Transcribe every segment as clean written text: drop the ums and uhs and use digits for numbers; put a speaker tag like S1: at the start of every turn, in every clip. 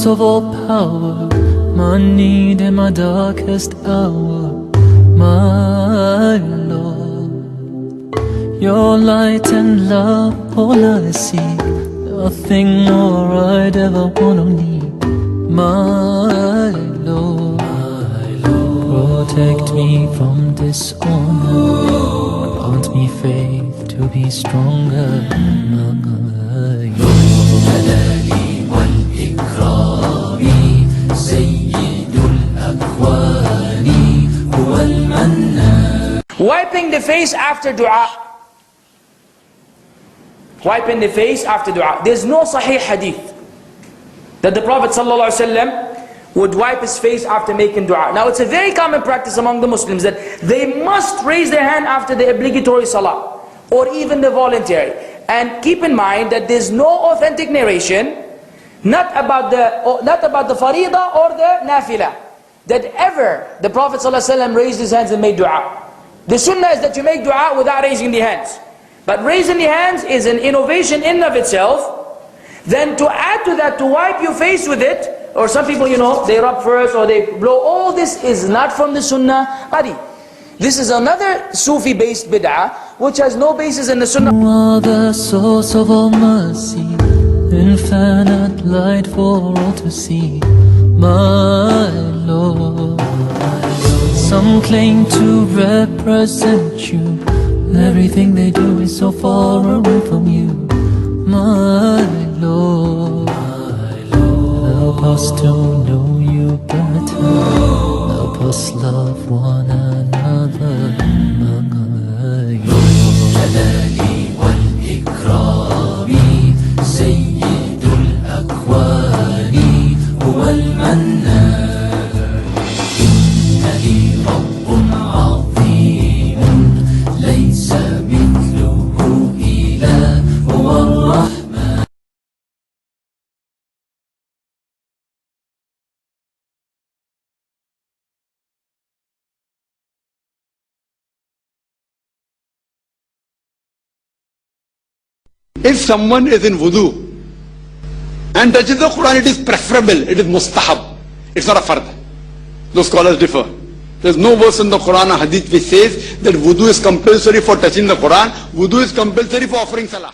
S1: of all power, my need in my darkest hour, my Lord. Your light and love, all I seek, nothing more I'd ever wanna need, my Lord. Protect me from dishonor, grant me faith to be stronger, my
S2: جلالي والإكرام سيد الأكوان هو المنان.
S3: Wiping the face after dua. Wiping the face after dua. There's no sahih hadith that the Prophet ﷺ would wipe his face after making dua. Now it's a very common practice among the Muslims that they must raise their hand after the obligatory salah or even the voluntary. And keep in mind that there's no authentic narration, not about the faridah or the nafila, that ever the Prophet ﷺ raised his hands and made dua. The sunnah is that you make dua without raising the hands. But raising the hands is an innovation in of itself. Then to add to that, to wipe your face with it, or some people, they rub first or they blow, all this is not from the sunnah. This is another Sufi-based bid'ah, which has no basis in the sunnah.
S1: You are the source of all mercy, infinite light for all to see, my Lord. Some claim to represent you, everything they do is so far away from you, my Lord. Help us to know you better, help us love one another, my
S2: جلالي والإكرام سيد الأكوان هو المنان. إن لي رب عظيم ليس مثله إله هو الرحمن.
S4: If someone is in wudu and touches the Quran, it is preferable, it is mustahab, it's not a fard. Those scholars differ. There is no verse in the Quran or hadith which says that wudu is compulsory for touching the Quran, wudu is compulsory for offering salah.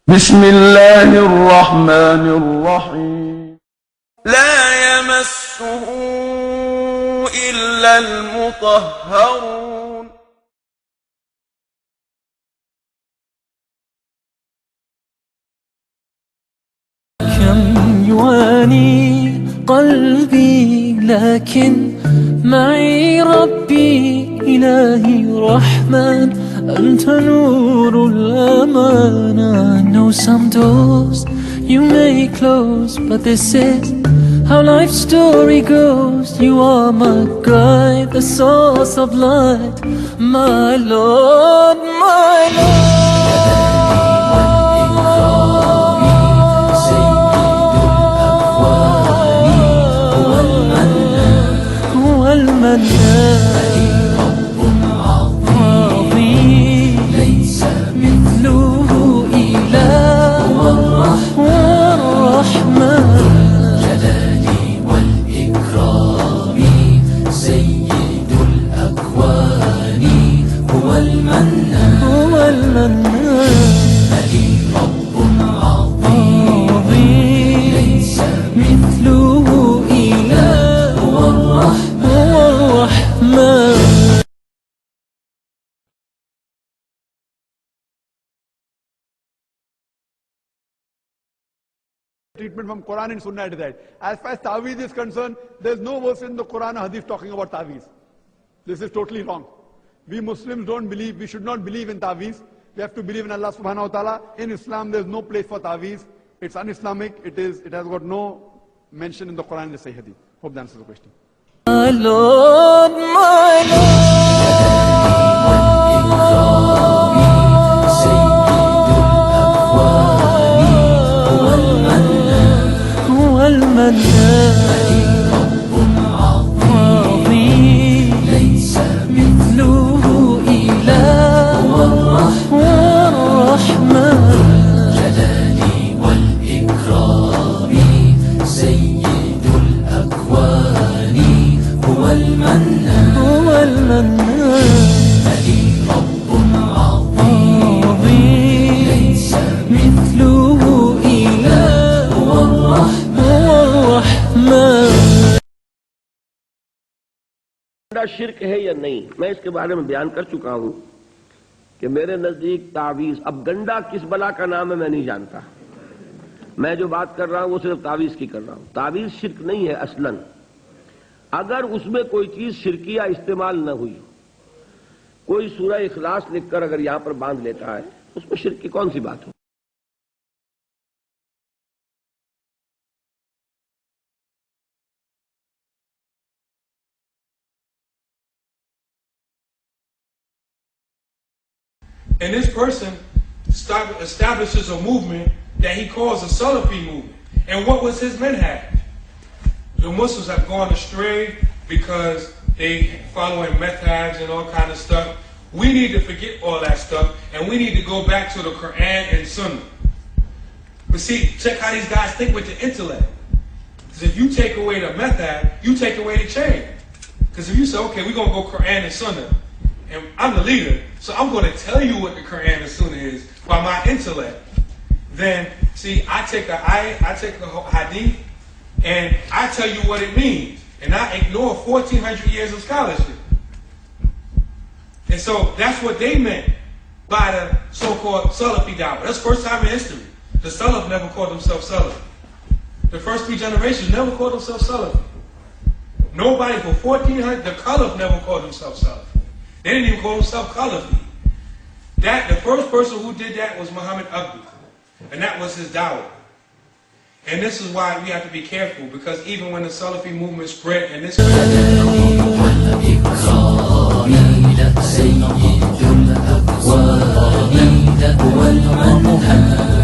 S5: Bismillahir Rahmanir Rahim. La yamassuhu illa al-mutahharun.
S1: كم يواني قلبي لكن معي ربي إلهي رحمن أنت نور الأمانة. I know some doors you may close, but this is how life's story goes. You are my guide, the source of light, my Lord, my Lord.
S4: Treatment from Quran and Sunnah at that. As far as ta'weez is concerned, there is no verse in the Quran or Hadith talking about ta'weez. This is totally wrong. We Muslims don't believe, we should not believe in ta'weez. We have to believe in Allah subhanahu wa ta'ala. In Islam, there is no place for ta'weez. It's un-Islamic. It has got no mention in the Quran and the Sahih Hadith. Hope that answers the question.
S1: My Lord, my
S2: جلالي والإكرام سيد
S6: गंदा शिर्क है या नहीं, मैं इसके बारे में बयान कर चुका हूं कि मेरे नजदीक तावीज, अब गंदा किस बला का नाम है मैं नहीं जानता, मैं जो बात कर रहा हूं वो सिर्फ तावीज की कर रहा हूं। तावीज शिर्क नहीं है असलन, अगर उसमें कोई चीज शिरकिया इस्तेमाल न हुई, कोई सूरह इखलास लिखकर अगर यहां पर बांध लेता है, उसमें शिर्क की कौन सी बात हो।
S7: And this person establishes a movement that he calls a Salafi movement. And what was his manhaj? The Muslims have gone astray because they following methods and all kind of stuff. We need to forget all that stuff and we need to go back to the Quran and Sunnah. But see, check how these guys think with the intellect. Because if you take away the method, you take away the chain. Because if you say, okay, we're going to go Quran and Sunnah, and I'm the leader, so I'm going to tell you what the Quran and Sunnah is by my intellect. Then, see, I take a hadith, and I tell you what it means, and I ignore 1,400 years of scholarship. And so that's what they meant by the so-called Salafi da'wah. That's the first time in history. The Salaf never called themselves Salafi. The first 3 generations never called themselves Salafi. Nobody for 1,400, the Khalif never called themselves Salafi. They didn't even call themselves Khalafi. The first person who did that was Muhammad Abdu. And that was his da'wah. And this is why we have to be careful, because even when the Salafi movement spread in this
S2: سيد الأكوان هو المنهج